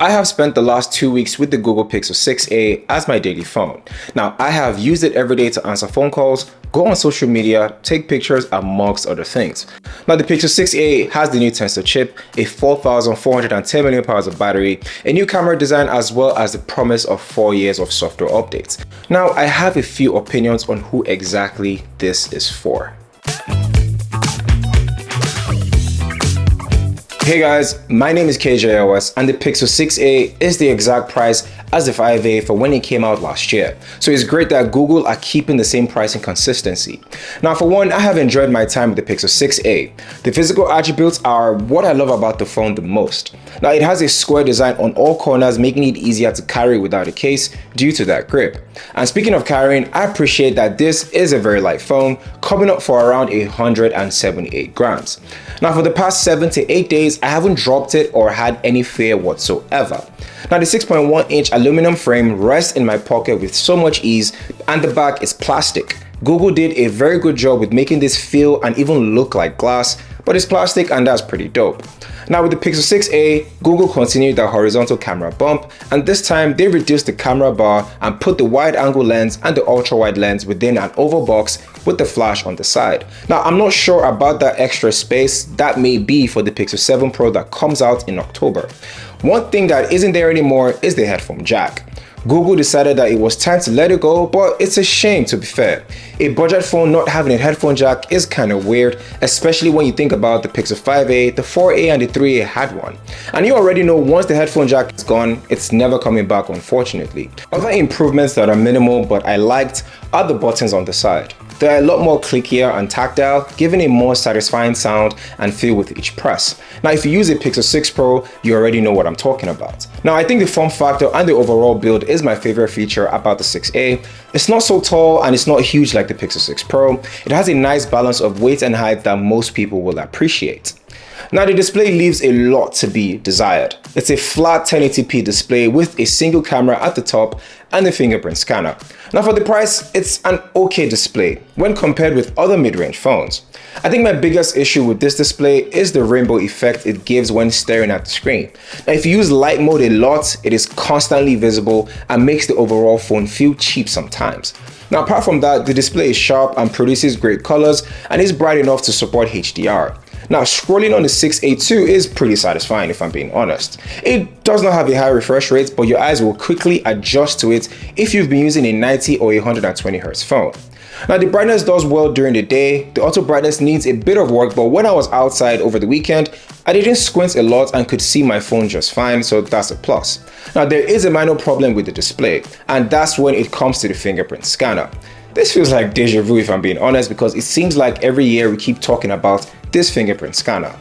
I have spent the last 2 weeks with the Google Pixel 6a as my daily phone. Now, I have used it every day to answer phone calls, go on social media, take pictures, amongst other things. Now, the Pixel 6a has the new tensor chip, a 4,410 mAh of battery, a new camera design, as well as the promise of 4 years of software updates. Now, I have a few opinions on who exactly this is for. Hey guys, my name is KJOS and the Pixel 6a is the exact price as the 5a for when it came out last year. So it's great that Google are keeping the same pricing consistency. Now for one, I have enjoyed my time with the Pixel 6a. The physical attributes are what I love about the phone the most. Now it has a square design on all corners, making it easier to carry without a case due to that grip. And speaking of carrying, I appreciate that this is a very light phone, coming up for around 178 grams. Now for the past 7 to 8 days, I haven't dropped it or had any fear whatsoever. Now the 6.1-inch aluminum frame rests in my pocket with so much ease, and the back is plastic. Google did a very good job with making this feel and even look like glass, but it's plastic and that's pretty dope. Now with the Pixel 6a, Google continued the horizontal camera bump, and this time they reduced the camera bar and put the wide angle lens and the ultra wide lens within an oval box with the flash on the side. Now I'm not sure about that extra space. That may be for the Pixel 7 Pro that comes out in October. One thing that isn't there anymore is the headphone jack. Google decided that it was time to let it go, but it's a shame, to be fair. A budget phone not having a headphone jack is kind of weird, especially when you think about the Pixel 5a, the 4a and the 3a had one. And you already know once the headphone jack is gone, it's never coming back, unfortunately. Other improvements that are minimal but I liked are the buttons on the side. They're a lot more clickier and tactile, giving a more satisfying sound and feel with each press. Now if you use a Pixel 6 Pro, you already know what I'm talking about. Now I think the form factor and the overall build is my favorite feature about the 6a. It's not so tall and it's not huge like the Pixel 6 Pro. It has a nice balance of weight and height that most people will appreciate. Now the display leaves a lot to be desired. It's a flat 1080p display with a single camera at the top and a fingerprint scanner. Now for the price, it's an okay display when compared with other mid-range phones. I think my biggest issue with this display is the rainbow effect it gives when staring at the screen. Now if you use light mode a lot, it is constantly visible and makes the overall phone feel cheap sometimes. Now apart from that, the display is sharp and produces great colors and is bright enough to support HDR. Now scrolling on the 6a too is pretty satisfying if I'm being honest. It does not have a high refresh rate, but your eyes will quickly adjust to it if you've been using a 90 or 120Hz phone. Now the brightness does well during the day. The auto brightness needs a bit of work, but when I was outside over the weekend, I didn't squint a lot and could see my phone just fine, so that's a plus. Now there is a minor problem with the display, and that's when it comes to the fingerprint scanner. This feels like deja vu if I'm being honest, because it seems like every year we keep talking about this fingerprint scanner.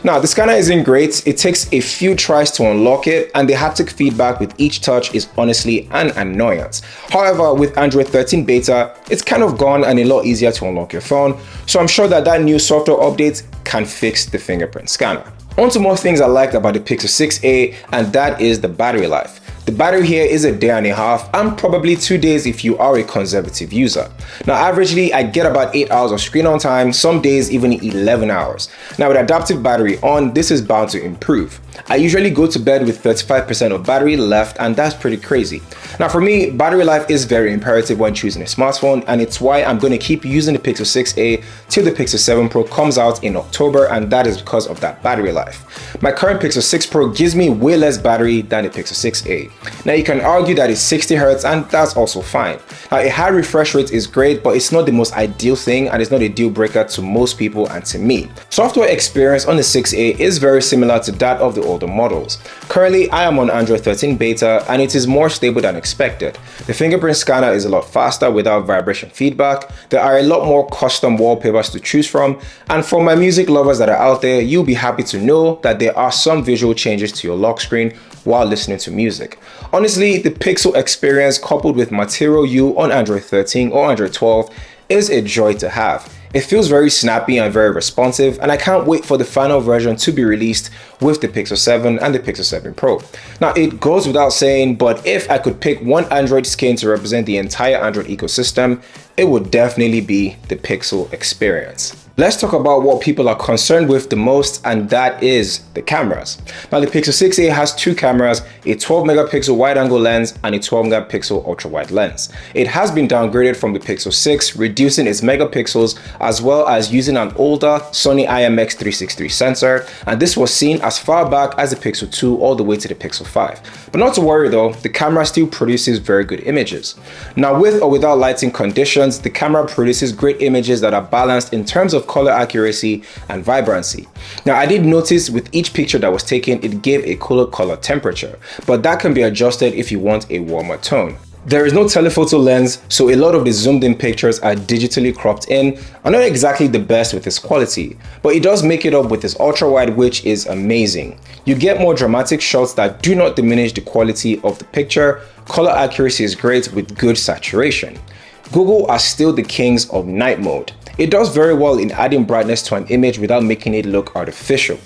Now the scanner isn't great. It takes a few tries to unlock it, and the haptic feedback with each touch is honestly an annoyance. However, with Android 13 beta, it's kind of gone and a lot easier to unlock your phone, so I'm sure that new software update can fix the fingerprint scanner. On to more things I liked about the Pixel 6a, and that is the battery life. The battery here is a day and a half and probably 2 days if you are a conservative user. Now averagely I get about 8 hours of screen on time, some days even 11 hours. Now with adaptive battery on, this is bound to improve. I usually go to bed with 35% of battery left, and that's pretty crazy. Now for me, battery life is very imperative when choosing a smartphone, and it's why I'm going to keep using the Pixel 6a till the Pixel 7 Pro comes out in October, and that is because of that battery life. My current Pixel 6 Pro gives me way less battery than the Pixel 6a. Now you can argue that it's 60 Hz, and that's also fine. Now a high refresh rate is great, but it's not the most ideal thing, and it's not a deal breaker to most people and to me. Software experience on the 6a is very similar to that of the older models. Currently I am on Android 13 beta and it is more stable than expected. The fingerprint scanner is a lot faster without vibration feedback. There are a lot more custom wallpapers to choose from, and for my music lovers that are out there, you'll be happy to know that there are some visual changes to your lock screen while listening to music. Honestly, the Pixel experience coupled with Material You on Android 13 or Android 12 is a joy to have. It feels very snappy and very responsive, and I can't wait for the final version to be released with the Pixel 7 and the Pixel 7 Pro. Now, it goes without saying, but if I could pick one Android skin to represent the entire Android ecosystem, it would definitely be the Pixel experience. Let's talk about what people are concerned with the most, and that is the cameras. Now, the Pixel 6a has two cameras, a 12 megapixel wide-angle lens and a 12 megapixel ultra-wide lens. It has been downgraded from the Pixel 6, reducing its megapixels as well as using an older Sony IMX363 sensor, and this was seen as far back as the Pixel 2 all the way to the Pixel 5. But not to worry though, the camera still produces very good images. Now, with or without lighting conditions, the camera produces great images that are balanced in terms of color accuracy and vibrancy. Now, I did notice with each picture that was taken, it gave a cooler color temperature, but that can be adjusted if you want a warmer tone. There is no telephoto lens, so a lot of the zoomed in pictures are digitally cropped in and not exactly the best with its quality, but it does make it up with its ultra wide, which is amazing. You get more dramatic shots that do not diminish the quality of the picture. Color accuracy is great with good saturation. Google are still the kings of night mode. It does very well in adding brightness to an image without making it look artificial.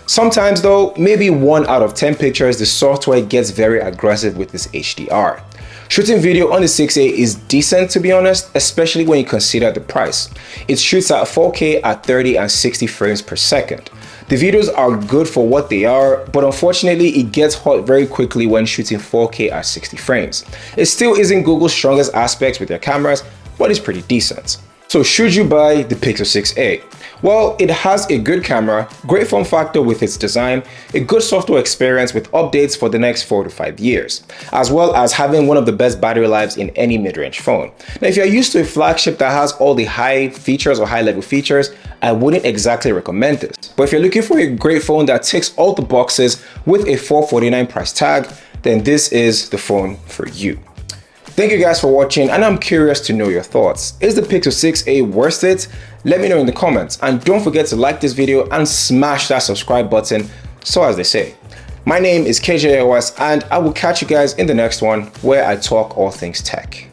Sometimes though, maybe 1 out of 10 pictures, the software gets very aggressive with this HDR. Shooting video on the 6a is decent, to be honest, especially when you consider the price. It shoots at 4K at 30 and 60 frames per second. The videos are good for what they are, but unfortunately it gets hot very quickly when shooting 4K at 60 frames. It still isn't Google's strongest aspects with their cameras, but it's pretty decent. So should you buy the Pixel 6a? Well, it has a good camera, great form factor with its design, a good software experience with updates for the next 4 to 5 years, as well as having one of the best battery lives in any mid-range phone. Now, if you're used to a flagship that has all the high features or high-level features, I wouldn't exactly recommend this. But if you're looking for a great phone that ticks all the boxes with a $449 price tag, then this is the phone for you. Thank you guys for watching, and I'm curious to know your thoughts. Is the Pixel 6a worth it? Let me know in the comments, and don't forget to like this video and smash that subscribe button, so as they say. My name is KJOS, and I will catch you guys in the next one where I talk all things tech.